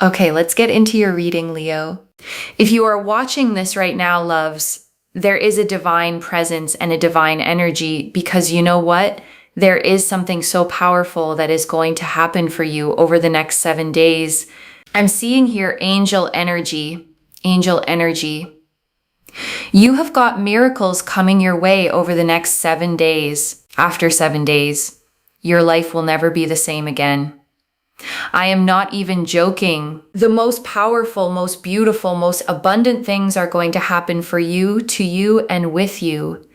Okay, let's get into your reading, Leo. If you are watching this right now, loves, there is a divine presence and a divine energy because you know what? There is something so powerful that is going to happen for you over the next 7 days. I'm seeing here angel energy. Angel energy. You have got miracles coming your way over the next 7 days. After 7 days, your life will never be the same again. I am not even joking. The most powerful, most beautiful, most abundant things are going to happen for you, to you, and with you.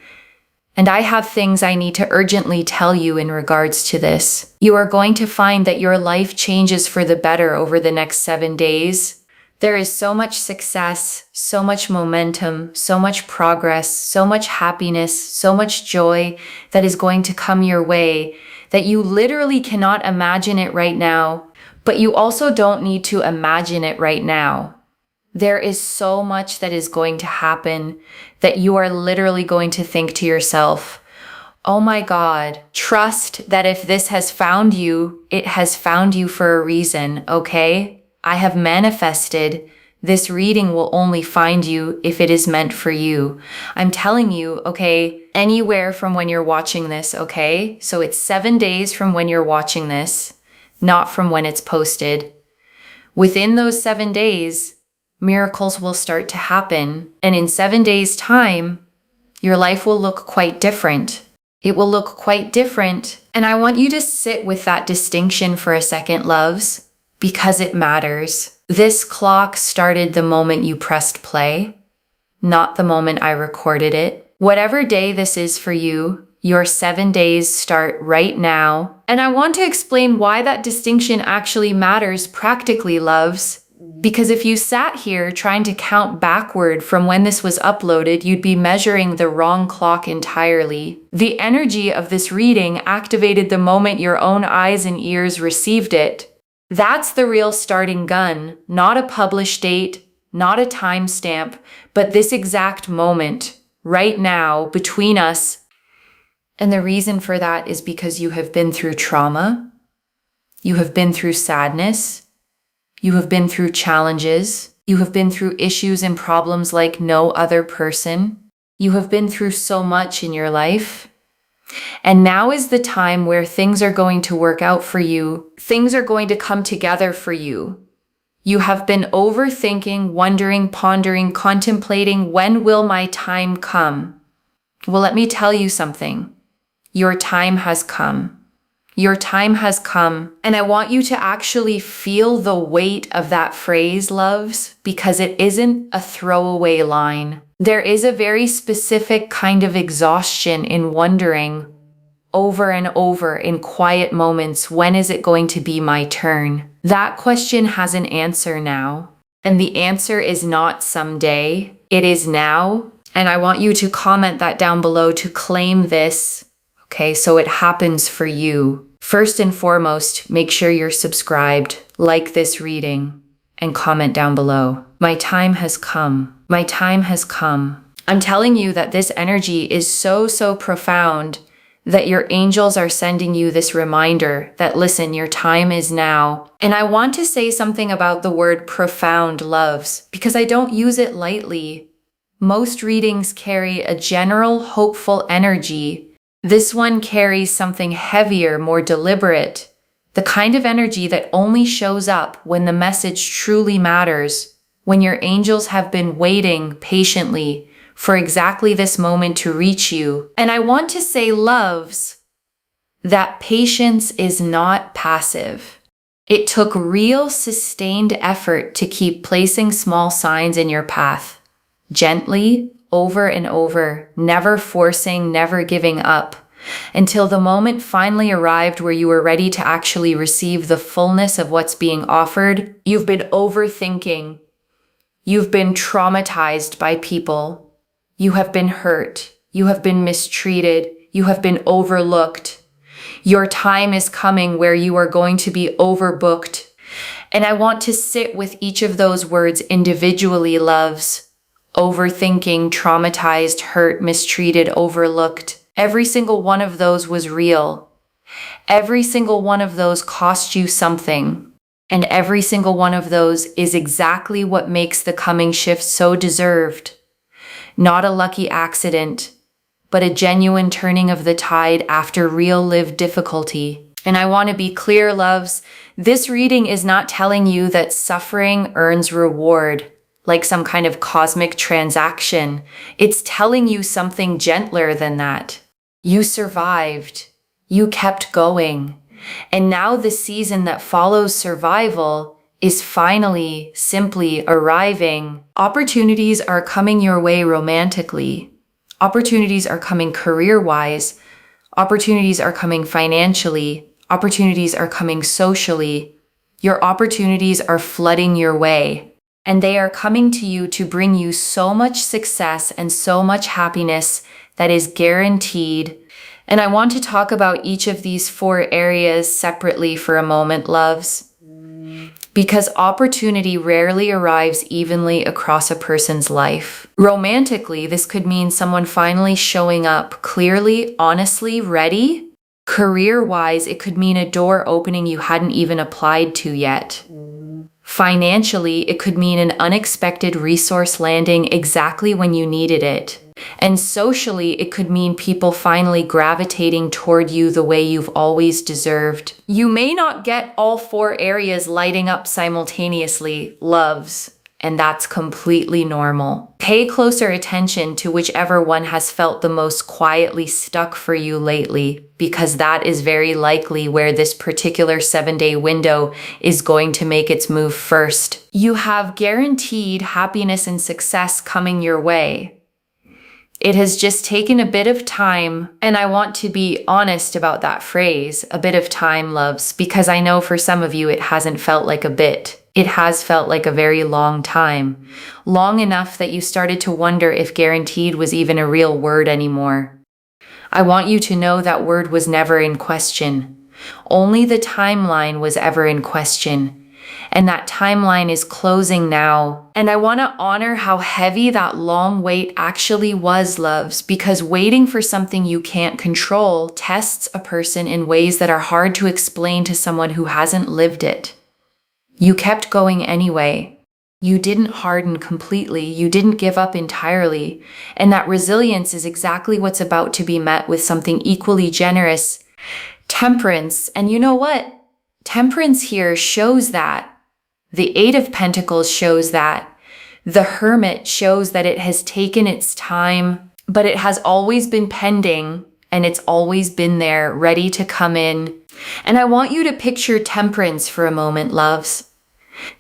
And I have things I need to urgently tell you in regards to this. You are going to find that your life changes for the better over the next 7 days. There is so much success, so much momentum, so much progress, so much happiness, so much joy that is going to come your way that you literally cannot imagine it right now, but you also don't need to imagine it right now. There is so much that is going to happen that you are literally going to think to yourself, oh my God, trust that if this has found you, it has found you for a reason, okay? I have manifested. This reading will only find you if it is meant for you. I'm telling you, okay, anywhere from when you're watching this, okay? So it's 7 days from when you're watching this, not from when it's posted. Within those 7 days, miracles will start to happen. And in 7 days' time, your life will look quite different. It will look quite different. And I want you to sit with that distinction for a second, loves, because it matters. This clock started the moment you pressed play, not the moment I recorded it. Whatever day this is for you, your 7 days start right now. And I want to explain why that distinction actually matters practically, loves. Because if you sat here trying to count backward from when this was uploaded, you'd be measuring the wrong clock entirely. The energy of this reading activated the moment your own eyes and ears received it. That's the real starting gun, not a published date, not a timestamp, but this exact moment, right now, between us. And the reason for that is because you have been through trauma, you have been through sadness, you have been through challenges, you have been through issues and problems like no other person. You have been through so much in your life. And now is the time where things are going to work out for you. Things are going to come together for you. You have been overthinking, wondering, pondering, contemplating, when will my time come? Well, let me tell you something. Your time has come. Your time has come. And I want you to actually feel the weight of that phrase, loves, because it isn't a throwaway line. There is a very specific kind of exhaustion in wondering over and over in quiet moments, when is it going to be my turn? That question has an answer now. And the answer is not someday. It is now. And I want you to comment that down below to claim this. Okay, so it happens for you. First and foremost, make sure you're subscribed, like this reading, and comment down below. My time has come. My time has come. I'm telling you that this energy is so profound that your angels are sending you this reminder that, listen, your time is now. And I want to say something about the word profound, loves, because I don't use it lightly. Most readings carry a general, hopeful energy. This one carries something heavier, more deliberate, the kind of energy that only shows up when the message truly matters, when your angels have been waiting patiently for exactly this moment to reach you. And I want to say, loves, that patience is not passive. It took real sustained effort to keep placing small signs in your path, gently, over and over, never forcing, never giving up, until the moment finally arrived where you were ready to actually receive the fullness of what's being offered. You've been overthinking. You've been traumatized by people. You have been hurt. You have been mistreated. You have been overlooked. Your time is coming where you are going to be overbooked. And I want to sit with each of those words individually, loves. Overthinking, traumatized, hurt, mistreated, overlooked. Every single one of those was real. Every single one of those cost you something. And every single one of those is exactly what makes the coming shift so deserved. Not a lucky accident, but a genuine turning of the tide after real lived difficulty. And I want to be clear, loves, this reading is not telling you that suffering earns reward, like some kind of cosmic transaction. It's telling you something gentler than that. You survived. You kept going. And now the season that follows survival is finally simply arriving. Opportunities are coming your way romantically. Opportunities are coming career-wise. Opportunities are coming financially. Opportunities are coming socially. Your opportunities are flooding your way. And they are coming to you to bring you so much success and so much happiness that is guaranteed. And I want to talk about each of these 4 areas separately for a moment, loves. Because opportunity rarely arrives evenly across a person's life. Romantically, this could mean someone finally showing up clearly, honestly, ready. Career-wise, it could mean a door opening you hadn't even applied to yet. Financially, it could mean an unexpected resource landing exactly when you needed it. And socially, it could mean people finally gravitating toward you the way you've always deserved. You may not get all 4 areas lighting up simultaneously, loves, and that's completely normal. Pay closer attention to whichever one has felt the most quietly stuck for you lately, because that is very likely where this particular 7-day window is going to make its move first. You have guaranteed happiness and success coming your way. It has just taken a bit of time, and I want to be honest about that phrase, a bit of time, loves, because I know for some of you it hasn't felt like a bit. It has felt like a very long time. Long enough that you started to wonder if guaranteed was even a real word anymore. I want you to know that word was never in question. Only the timeline was ever in question. And that timeline is closing now. And I want to honor how heavy that long wait actually was, loves, because waiting for something you can't control tests a person in ways that are hard to explain to someone who hasn't lived it. You kept going anyway. You didn't harden completely. You didn't give up entirely. And that resilience is exactly what's about to be met with something equally generous. Temperance. And you know what? Temperance here shows that. The 8 of Pentacles shows that. The Hermit shows that it has taken its time, but it has always been pending, and it's always been there, ready to come in. And I want you to picture Temperance for a moment, loves.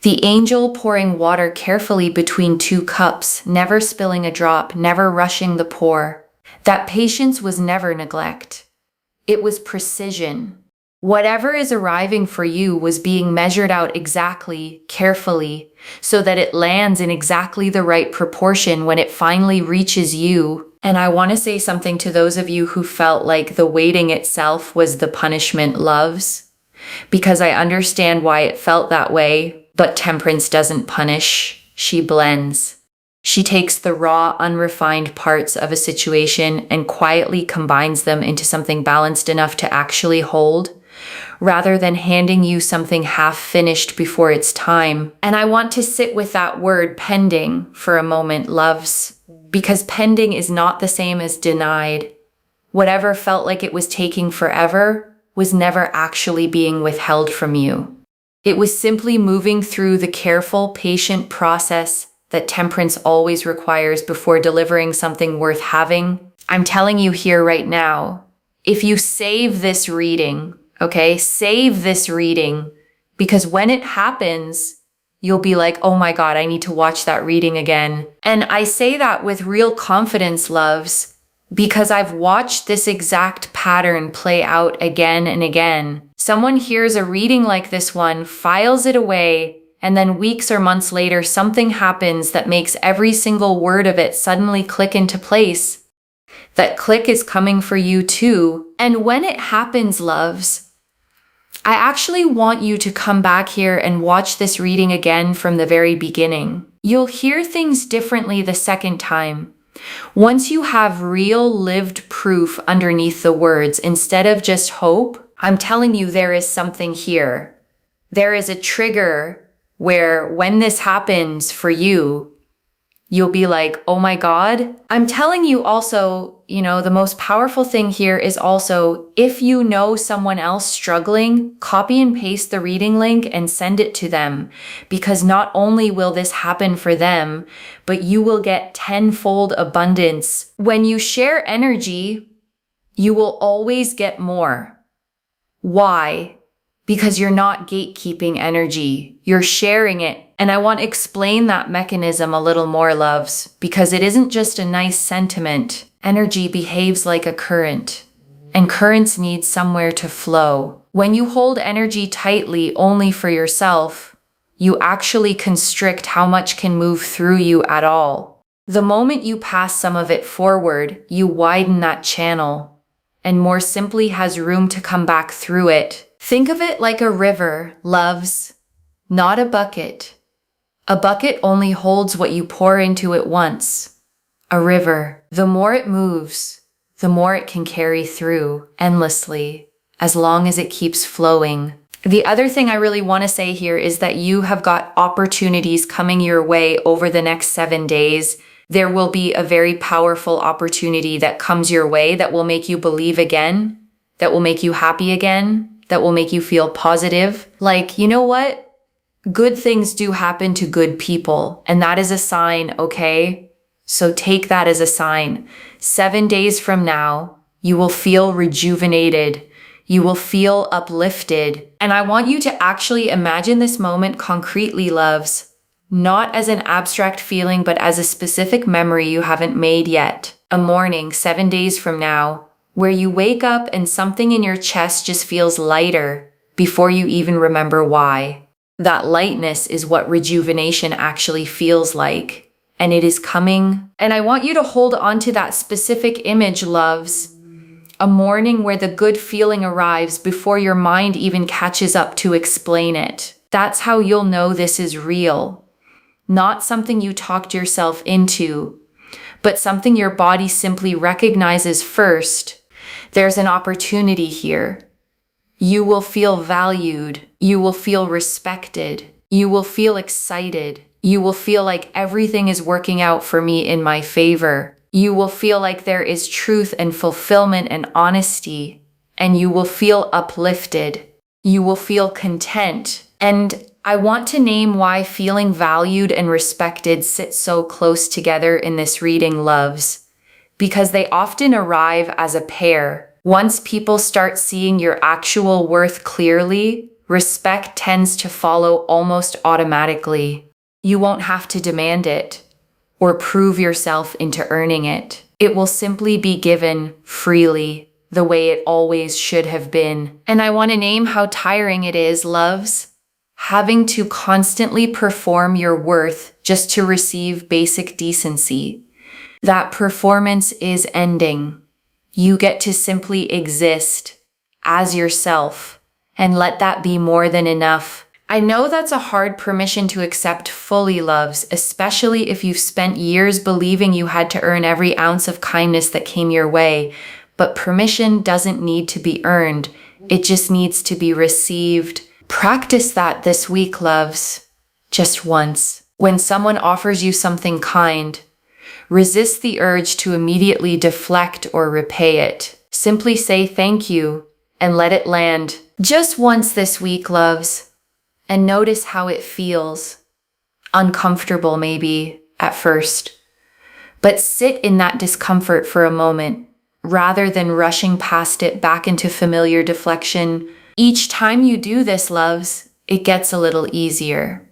The angel pouring water carefully between 2 cups, never spilling a drop, never rushing the pour. That patience was never neglect. It was precision. Whatever is arriving for you was being measured out exactly, carefully, so that it lands in exactly the right proportion when it finally reaches you. And I want to say something to those of you who felt like the waiting itself was the punishment, loves, because I understand why it felt that way, but Temperance doesn't punish, she blends. She takes the raw, unrefined parts of a situation and quietly combines them into something balanced enough to actually hold, rather than handing you something half-finished before its time. And I want to sit with that word pending for a moment, loves, because pending is not the same as denied. Whatever felt like it was taking forever was never actually being withheld from you. It was simply moving through the careful, patient process that Temperance always requires before delivering something worth having. I'm telling you here right now, if you save this reading, okay, save this reading, because when it happens, you'll be like, oh my God, I need to watch that reading again. And I say that with real confidence, loves, because I've watched this exact pattern play out again and again. Someone hears a reading like this one, files it away, and then weeks or months later, something happens that makes every single word of it suddenly click into place. That click is coming for you too. And when it happens, loves, I actually want you to come back here and watch this reading again from the very beginning. You'll hear things differently the second time. Once you have real lived proof underneath the words, instead of just hope, I'm telling you there is something here. there is a trigger where when this happens for you, you'll be like, oh my God. I'm telling you also, the most powerful thing here is also, if you know someone else struggling, copy and paste the reading link and send it to them. Because not only will this happen for them, but you will get tenfold abundance. When you share energy, you will always get more. Why? Because you're not gatekeeping energy. You're sharing it. And I want to explain that mechanism a little more, loves, because it isn't just a nice sentiment. Energy behaves like a current, and currents need somewhere to flow. When you hold energy tightly only for yourself, you actually constrict how much can move through you at all. The moment you pass some of it forward, you widen that channel, and more simply has room to come back through it. Think of it like a river, loves, not a bucket. A bucket only holds what you pour into it once. A river, the more it moves, the more it can carry through endlessly, as long as it keeps flowing. The other thing I really want to say here is that you have got opportunities coming your way over the next 7 days. There will be a very powerful opportunity that comes your way that will make you believe again, that will make you happy again, that will make you feel positive. Like, you know what? Good things do happen to good people, and that is a sign, okay? So take that as a sign. 7 days from now, you will feel rejuvenated. You will feel uplifted. And I want you to actually imagine this moment concretely, loves, not as an abstract feeling, but as a specific memory you haven't made yet. A morning 7 days from now, where you wake up and something in your chest just feels lighter before you even remember why. That lightness is what rejuvenation actually feels like, and it is coming. And I want you to hold on to that specific image, loves. A morning where the good feeling arrives before your mind even catches up to explain it. That's how you'll know this is real. Not something you talked yourself into, but something your body simply recognizes first. There's an opportunity here. You will feel valued. You will feel respected. You will feel excited. You will feel like everything is working out for me in my favor. You will feel like there is truth and fulfillment and honesty. And you will feel uplifted. You will feel content. And I want to name why feeling valued and respected sit so close together in this reading, loves. Because they often arrive as a pair. Once people start seeing your actual worth clearly, respect tends to follow almost automatically. You won't have to demand it or prove yourself into earning it. It will simply be given freely, the way it always should have been. And I want to name how tiring it is, loves, having to constantly perform your worth just to receive basic decency. That performance is ending. You get to simply exist as yourself and let that be more than enough. I know that's a hard permission to accept fully, loves, especially if you've spent years believing you had to earn every ounce of kindness that came your way. But permission doesn't need to be earned. It just needs to be received. Practice that this week, loves. Just once. When someone offers you something kind, resist the urge to immediately deflect or repay it. Simply say thank you and let it land. Just once this week, loves, and notice how it feels. Uncomfortable maybe at first, but sit in that discomfort for a moment rather than rushing past it back into familiar deflection. Each time you do this, loves, it gets a little easier.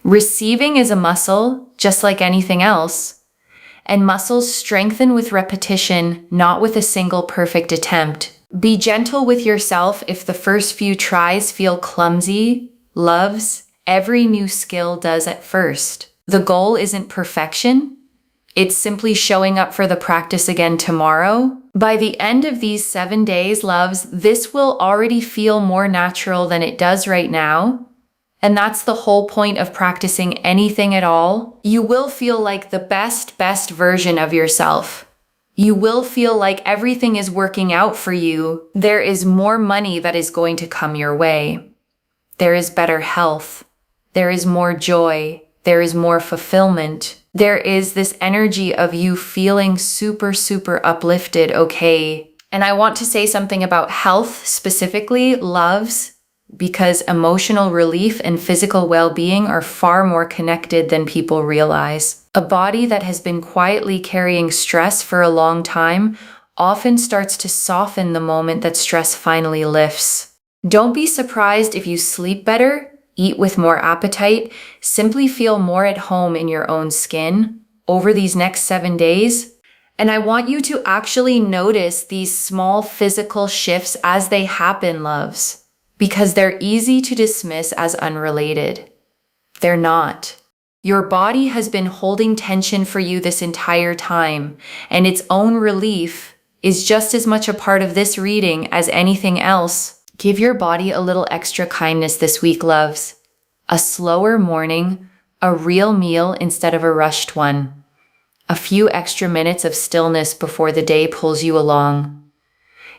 Receiving is a muscle, just like anything else, and muscles strengthen with repetition, not with a single perfect attempt. Be gentle with yourself if the first few tries feel clumsy, loves. Every new skill does at first. The goal isn't perfection. It's simply showing up for the practice again tomorrow. By the end of these 7 days, loves, this will already feel more natural than it does right now. And that's the whole point of practicing anything at all. You will feel like the best version of yourself. You will feel like everything is working out for you. There is more money that is going to come your way. There is better health. There is more joy. There is more fulfillment. There is this energy of you feeling super, super uplifted, okay? And I want to say something about health specifically, loves, because emotional relief and physical well-being are far more connected than people realize. A body that has been quietly carrying stress for a long time often starts to soften the moment that stress finally lifts. Don't be surprised if you sleep better, eat with more appetite, simply feel more at home in your own skin over these next 7 days. And I want you to actually notice these small physical shifts as they happen, loves, because they're easy to dismiss as unrelated. They're not. Your body has been holding tension for you this entire time, and its own relief is just as much a part of this reading as anything else. Give your body a little extra kindness this week, loves. A slower morning, a real meal instead of a rushed one. A few extra minutes of stillness before the day pulls you along.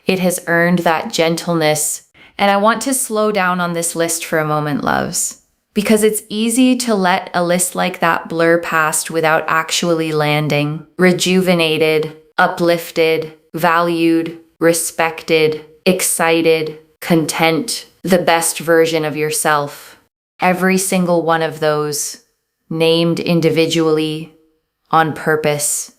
It has earned that gentleness. And I want to slow down on this list for a moment, loves, because it's easy to let a list like that blur past without actually landing. Rejuvenated, uplifted, valued, respected, excited, content, the best version of yourself. Every single one of those, named individually, on purpose,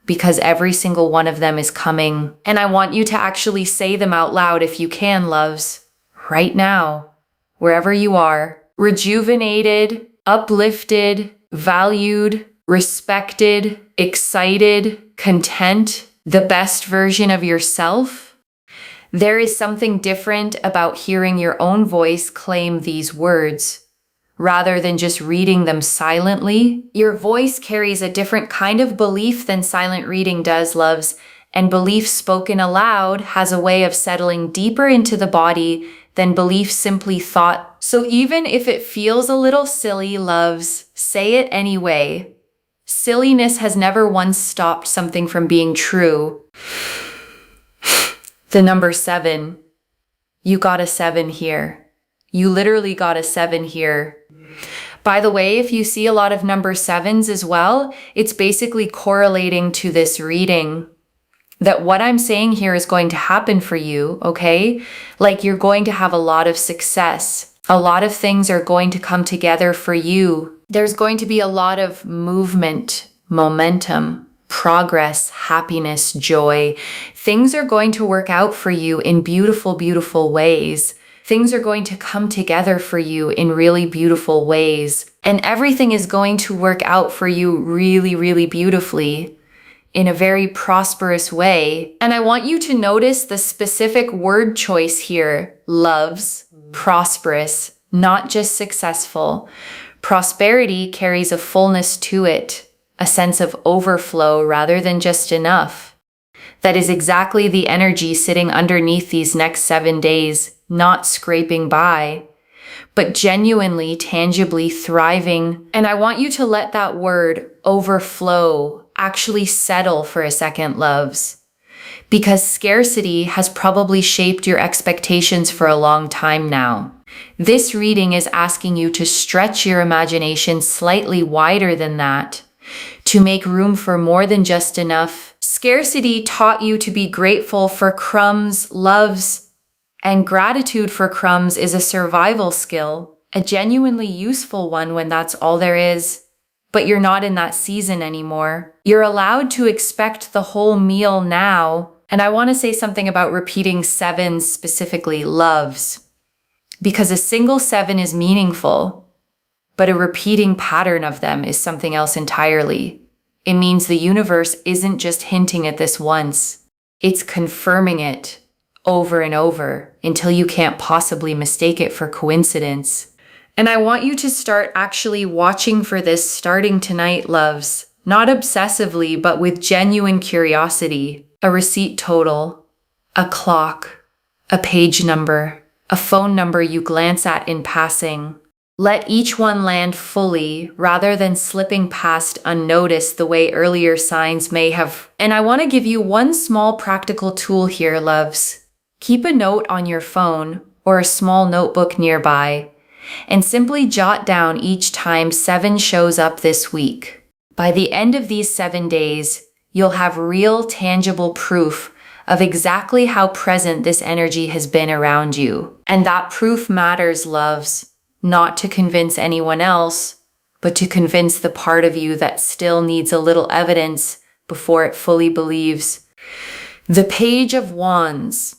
because every single one of them is coming. And I want you to actually say them out loud if you can, loves, right now, wherever you are. Rejuvenated, uplifted, valued, respected, excited, content, the best version of yourself. There is something different about hearing your own voice claim these words. Rather than just reading them silently, your voice carries a different kind of belief than silent reading does, loves, and belief spoken aloud has a way of settling deeper into the body than belief simply thought. So even if it feels a little silly, loves, say it anyway. Silliness has never once stopped something from being true. The number 7. You got a 7 here. You literally got a 7 here. By the way, if you see a lot of number 7s as well, it's basically correlating to this reading that what I'm saying here is going to happen for you, okay? Like you're going to have a lot of success. A lot of things are going to come together for you. There's going to be a lot of movement, momentum, progress, happiness, joy. Things are going to work out for you in beautiful, beautiful ways. Things are going to come together for you in really beautiful ways. And everything is going to work out for you really, really beautifully in a very prosperous way. And I want you to notice the specific word choice here. Loves, prosperous, not just successful. Prosperity carries a fullness to it, a sense of overflow rather than just enough. That is exactly the energy sitting underneath these next 7 days. Not scraping by, but genuinely, tangibly thriving. And I want you to let that word overflow actually settle for a second, loves, because scarcity has probably shaped your expectations for a long time now. This reading is asking you to stretch your imagination slightly wider than that, to make room for more than just enough. Scarcity taught you to be grateful for crumbs, loves, and gratitude for crumbs is a survival skill, a genuinely useful one when that's all there is. But you're not in that season anymore. You're allowed to expect the whole meal now. And I want to say something about repeating 7s specifically, loves, because a single 7 is meaningful, but a repeating pattern of them is something else entirely. It means the universe isn't just hinting at this once. It's confirming it over and over until you can't possibly mistake it for coincidence. And I want you to start actually watching for this starting tonight, loves. Not obsessively, but with genuine curiosity. A receipt total, a clock, a page number, a phone number you glance at in passing. Let each one land fully rather than slipping past unnoticed the way earlier signs may have. And I want to give you one small practical tool here, loves. Keep a note on your phone or a small notebook nearby and simply jot down each time 7 shows up this week. By the end of these 7 days, you'll have real, tangible proof of exactly how present this energy has been around you. And that proof matters, loves, not to convince anyone else, but to convince the part of you that still needs a little evidence before it fully believes. The Page of Wands.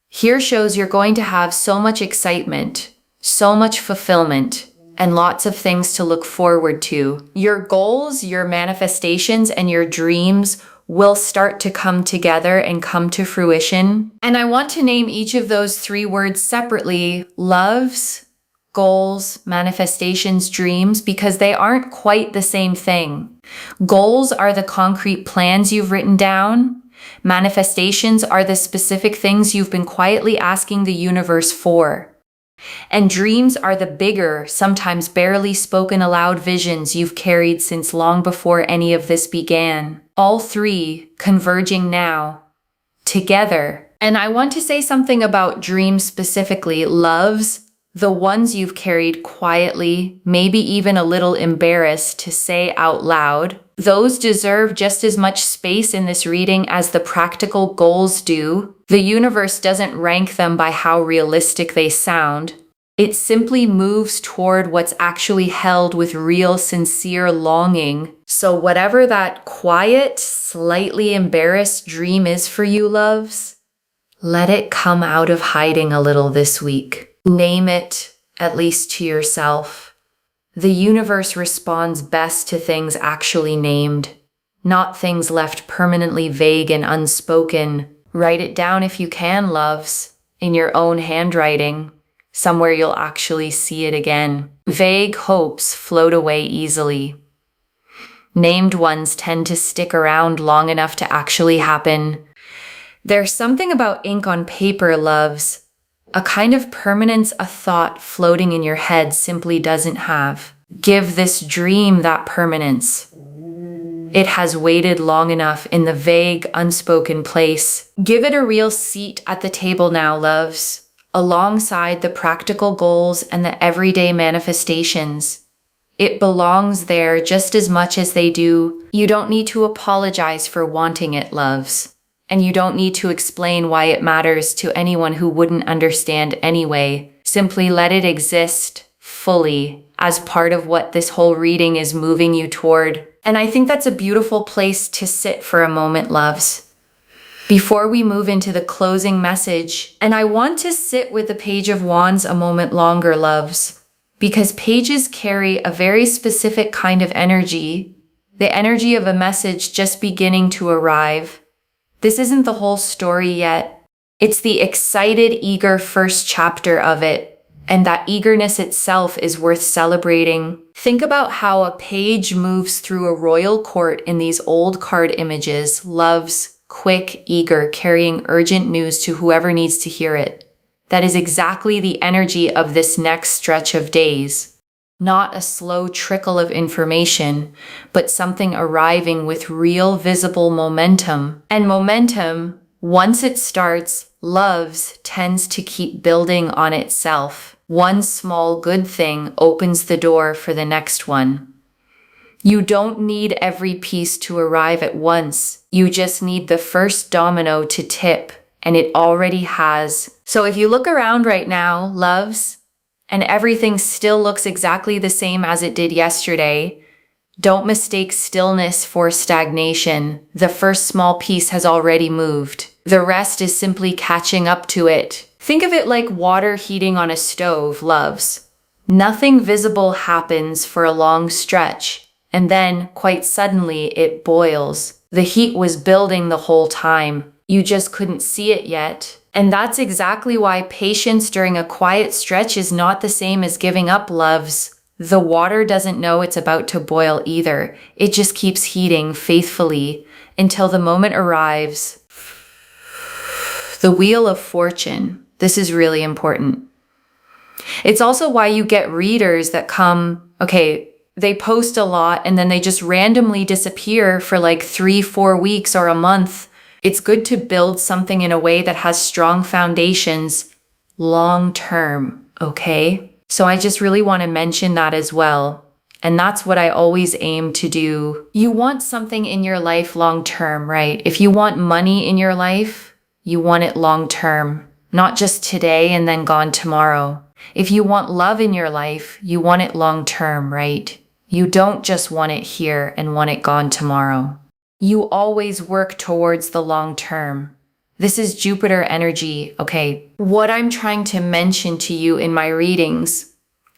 Here shows you're going to have so much excitement, so much fulfillment, and lots of things to look forward to. Your goals, your manifestations, and your dreams will start to come together and come to fruition. And I want to name each of those 3 words separately: loves, goals, manifestations, dreams, because they aren't quite the same thing. Goals are the concrete plans you've written down. Manifestations are the specific things you've been quietly asking the universe for. And dreams are the bigger, sometimes barely spoken aloud visions you've carried since long before any of this began. All 3 converging now, together. And I want to say something about dreams specifically. Loves, the ones you've carried quietly, maybe even a little embarrassed to say out loud. Those deserve just as much space in this reading as the practical goals do. The universe doesn't rank them by how realistic they sound. It simply moves toward what's actually held with real, sincere longing. So whatever that quiet, slightly embarrassed dream is for you, loves, let it come out of hiding a little this week. Name it, at least to yourself. The universe responds best to things actually named, not things left permanently vague and unspoken. Write it down if you can, loves, in your own handwriting, somewhere you'll actually see it again. Vague hopes float away easily. Named ones tend to stick around long enough to actually happen. There's something about ink on paper, loves, a kind of permanence a thought floating in your head simply doesn't have. Give this dream that permanence. It has waited long enough in the vague, unspoken place. Give it a real seat at the table now, loves, alongside the practical goals and the everyday manifestations. It belongs there just as much as they do. You don't need to apologize for wanting it, loves. And you don't need to explain why it matters to anyone who wouldn't understand anyway. Simply let it exist fully as part of what this whole reading is moving you toward. And I think that's a beautiful place to sit for a moment, loves, before we move into the closing message. And I want to sit with the Page of Wands a moment longer, loves, because pages carry a very specific kind of energy, the energy of a message just beginning to arrive. This isn't the whole story yet. It's the excited, eager first chapter of it, and that eagerness itself is worth celebrating. Think about how a page moves through a royal court in these old card images, loves, quick, eager, carrying urgent news to whoever needs to hear it. That is exactly the energy of this next stretch of days. Not a slow trickle of information, but something arriving with real visible momentum. And momentum, once it starts, loves, tends to keep building on itself. One small good thing opens the door for the next one. You don't need every piece to arrive at once. You just need the first domino to tip, and it already has. So if you look around right now, loves, and everything still looks exactly the same as it did yesterday, don't mistake stillness for stagnation. The first small piece has already moved. The rest is simply catching up to it. Think of it like water heating on a stove, loves. Nothing visible happens for a long stretch, and then, quite suddenly, it boils. The heat was building the whole time. You just couldn't see it yet. And that's exactly why patience during a quiet stretch is not the same as giving up, loves. The water doesn't know it's about to boil either. It just keeps heating faithfully until the moment arrives. The Wheel of Fortune. This is really important. It's also why you get readers that come, they post a lot and then they just randomly disappear for like 3-4 weeks or a month. It's good to build something in a way that has strong foundations long term, okay? So I just really want to mention that as well. And that's what I always aim to do. You want something in your life long term, right? If you want money in your life, you want it long term, not just today and then gone tomorrow. If you want love in your life, you want it long term, right? You don't just want it here and want it gone tomorrow. You always work towards the long term. This is Jupiter energy, okay? What I'm trying to mention to you in my readings,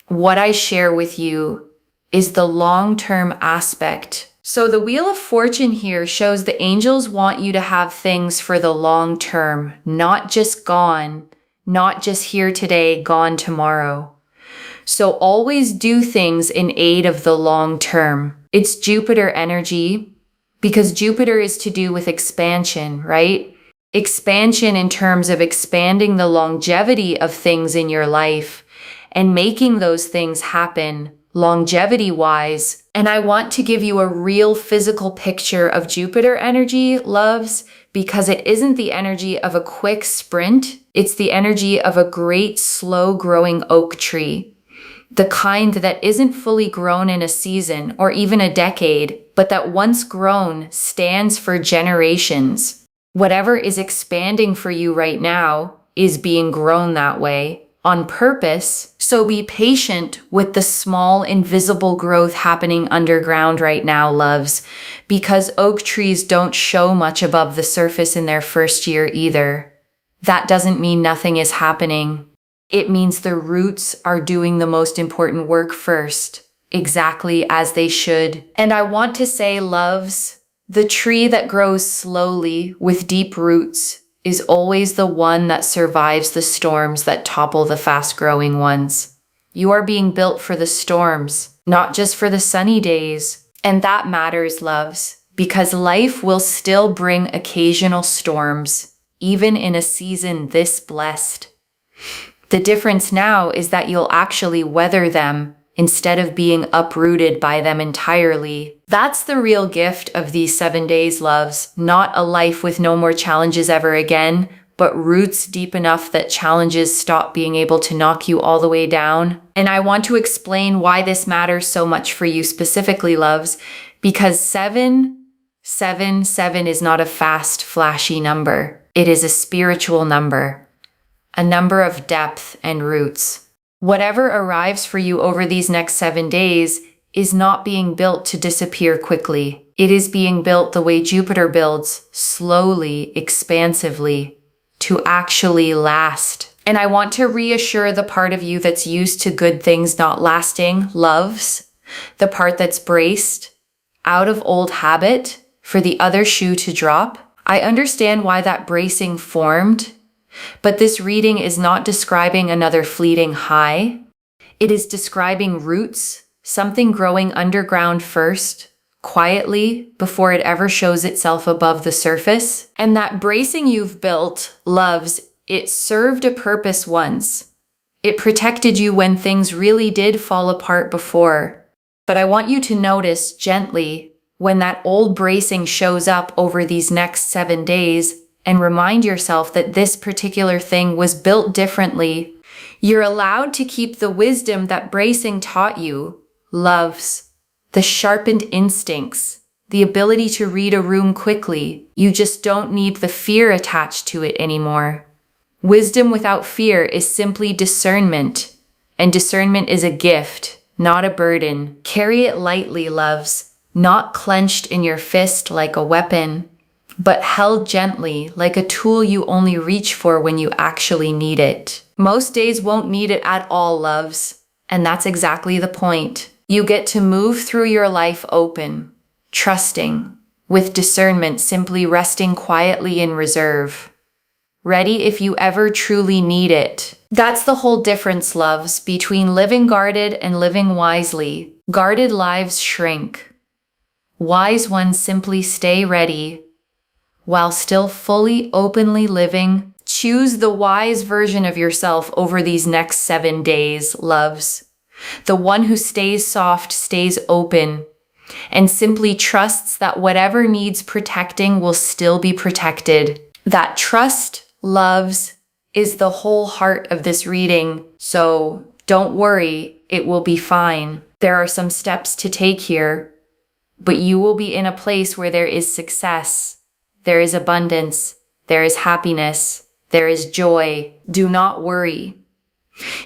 what I share with you is the long-term aspect. So the Wheel of Fortune here shows the angels want you to have things for the long term, not just gone, not just here today, gone tomorrow. So always do things in aid of the long term. It's Jupiter energy because Jupiter is to do with expansion, right? Expansion in terms of expanding the longevity of things in your life and making those things happen longevity-wise. And I want to give you a real physical picture of Jupiter energy, loves, because it isn't the energy of a quick sprint. It's the energy of a great, slow-growing oak tree. The kind that isn't fully grown in a season or even a decade, but that once grown stands for generations. Whatever is expanding for you right now is being grown that way on purpose, so be patient with the small invisible growth happening underground right now, loves, because oak trees don't show much above the surface in their first year either. That doesn't mean nothing is happening. It means the roots are doing the most important work first, exactly as they should. And I want to say, loves, the tree that grows slowly with deep roots is always the one that survives the storms that topple the fast-growing ones. You are being built for the storms, not just for the sunny days. And that matters, loves, because life will still bring occasional storms, even in a season this blessed. The difference now is that you'll actually weather them instead of being uprooted by them entirely. That's the real gift of these 7 days, loves. Not a life with no more challenges ever again, but roots deep enough that challenges stop being able to knock you all the way down. And I want to explain why this matters so much for you specifically, loves, because 777 is not a fast, flashy number. It is a spiritual number, a number of depth and roots. Whatever arrives for you over these next 7 days is not being built to disappear quickly. It is being built the way Jupiter builds, slowly, expansively, to actually last. And I want to reassure the part of you that's used to good things not lasting, loves, the part that's braced, out of old habit, for the other shoe to drop. I understand why that bracing formed, but this reading is not describing another fleeting high. It is describing roots, something growing underground first, quietly, before it ever shows itself above the surface. And that bracing you've built, loves, it served a purpose once. It protected you when things really did fall apart before. But I want you to notice gently when that old bracing shows up over these next 7 days, and remind yourself that this particular thing was built differently. You're allowed to keep the wisdom that bracing taught you, loves, the sharpened instincts, the ability to read a room quickly. You just don't need the fear attached to it anymore. Wisdom without fear is simply discernment, and discernment is a gift, not a burden. Carry it lightly, loves, not clenched in your fist like a weapon, but held gently like a tool you only reach for when you actually need it. Most days won't need it at all, loves, and that's exactly the point. You get to move through your life open, trusting, with discernment, simply resting quietly in reserve. Ready if you ever truly need it. That's the whole difference, loves, between living guarded and living wisely. Guarded lives shrink. Wise ones simply stay ready, while still fully, openly living. Choose the wise version of yourself over these next 7 days, loves. The one who stays soft, stays open, and simply trusts that whatever needs protecting will still be protected. That trust, loves, is the whole heart of this reading. So Don't worry, it will be fine. There are some steps to take here, but you will be in a place where there is success, there is abundance, there is happiness, there is joy. Do not worry.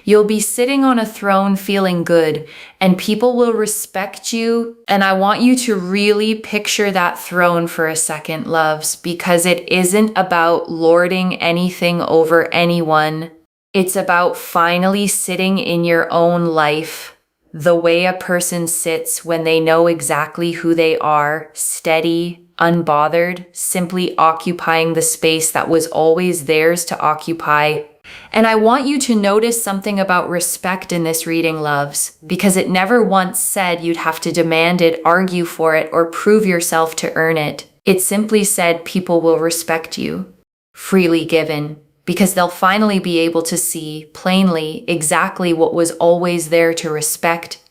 You'll be sitting on a throne feeling good, and people will respect you. And I want you to really picture that throne for a second, loves, because it isn't about lording anything over anyone. It's about finally sitting in your own life, the way a person sits when they know exactly who they are, steady, unbothered, simply occupying the space that was always theirs to occupy. And I want you to notice something about respect in this reading, loves, because it never once said you'd have to demand it, argue for it, or prove yourself to earn it. It simply said people will respect you, freely given, because they'll finally be able to see plainly exactly what was always there to respect.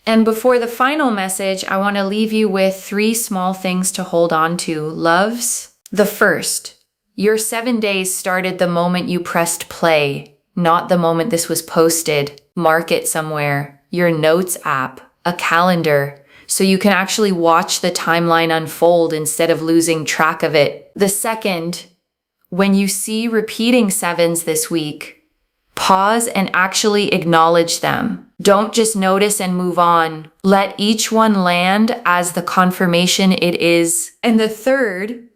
And before the final message, I want to leave you with 3 small things to hold on to, loves. The first, your 7 days started the moment you pressed play, not the moment this was posted. Mark it somewhere, your notes app, a calendar, so you can actually watch the timeline unfold instead of losing track of it. The second, when you see repeating 7s this week, pause and actually acknowledge them. Don't just notice and move on. Let each one land as the confirmation it is. And the third,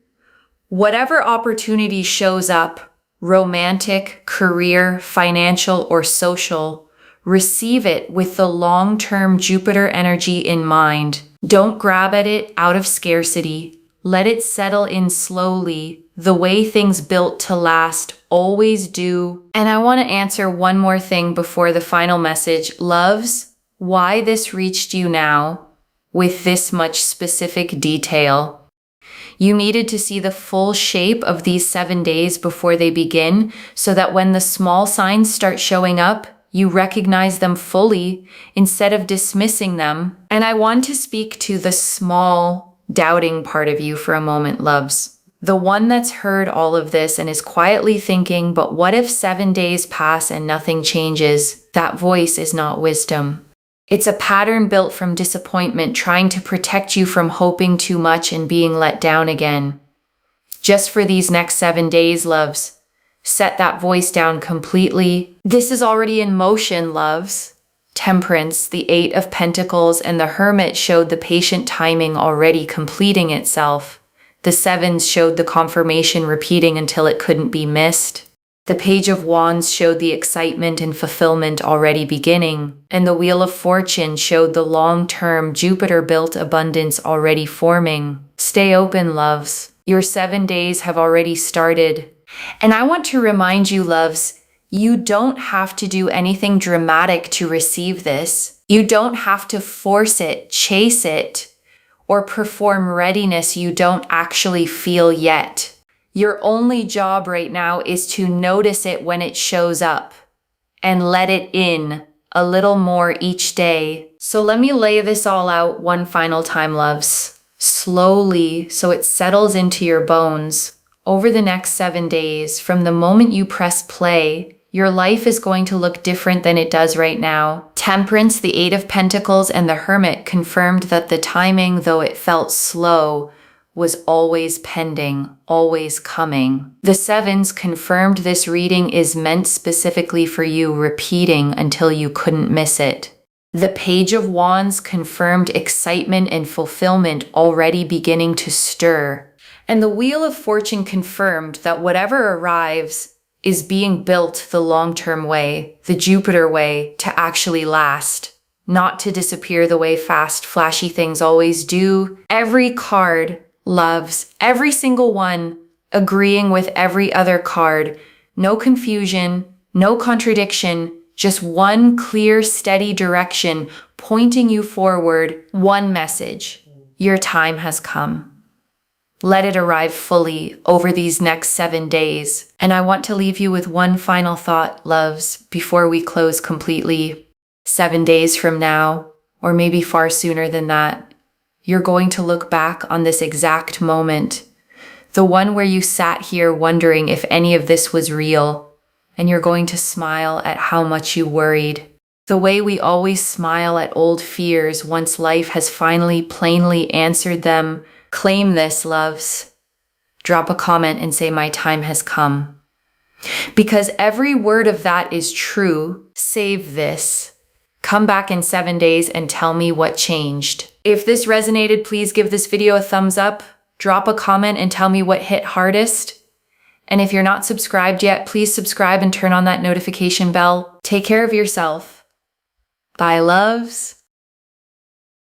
whatever opportunity shows up, romantic, career, financial, or social, receive it with the long-term Jupiter energy in mind. Don't grab at it out of scarcity. Let it settle in slowly, the way things built to last always do. And I want to answer one more thing before the final message. Loves, why this reached you now with this much specific detail. You needed to see the full shape of these 7 days before they begin, so that when the small signs start showing up, you recognize them fully instead of dismissing them. And I want to speak to the small, doubting part of you for a moment, loves. The one that's heard all of this and is quietly thinking, but what if 7 days pass and nothing changes? That voice is not wisdom. It's a pattern built from disappointment, trying to protect you from hoping too much and being let down again. Just for these next 7 days, loves, set that voice down completely. This is already in motion, loves. Temperance, the 8 of Pentacles, and the Hermit showed the patient timing already completing itself. The 7s showed the confirmation repeating until it couldn't be missed. The Page of Wands showed the excitement and fulfillment already beginning, and the Wheel of Fortune showed the long-term Jupiter-built abundance already forming. Stay open, loves. Your 7 days have already started. And I want to remind you, loves, you don't have to do anything dramatic to receive this. You don't have to force it, chase it, or perform readiness you don't actually feel yet. Your only job right now is to notice it when it shows up and let it in a little more each day. So let me lay this all out one final time, loves. Slowly, so it settles into your bones. Over the next 7 days, from the moment you press play, your life is going to look different than it does right now. Temperance, the 8 of Pentacles, and the Hermit confirmed that the timing, though it felt slow, was always pending, always coming. The 7s confirmed this reading is meant specifically for you, repeating until you couldn't miss it. The Page of Wands confirmed excitement and fulfillment already beginning to stir. And the Wheel of Fortune confirmed that whatever arrives is being built the long-term way, the Jupiter way, to actually last, not to disappear the way fast, flashy things always do. Every card, loves, every single one, agreeing with every other card. No confusion, no contradiction, just one clear, steady direction pointing you forward. One message: your time has come. Let it arrive fully over these next 7 days. And I want to leave you with one final thought, loves, before we close completely. 7 days from now, or maybe far sooner than that, you're going to look back on this exact moment, the one where you sat here wondering if any of this was real, and you're going to smile at how much you worried. The way we always smile at old fears once life has finally plainly answered them. Claim this, loves. Drop a comment and say, my time has come. Because every word of that is true. Save this. Come back in 7 days and tell me what changed. If this resonated, please give this video a thumbs up. Drop a comment and tell me what hit hardest. And if you're not subscribed yet, please subscribe and turn on that notification bell. Take care of yourself. Bye, loves.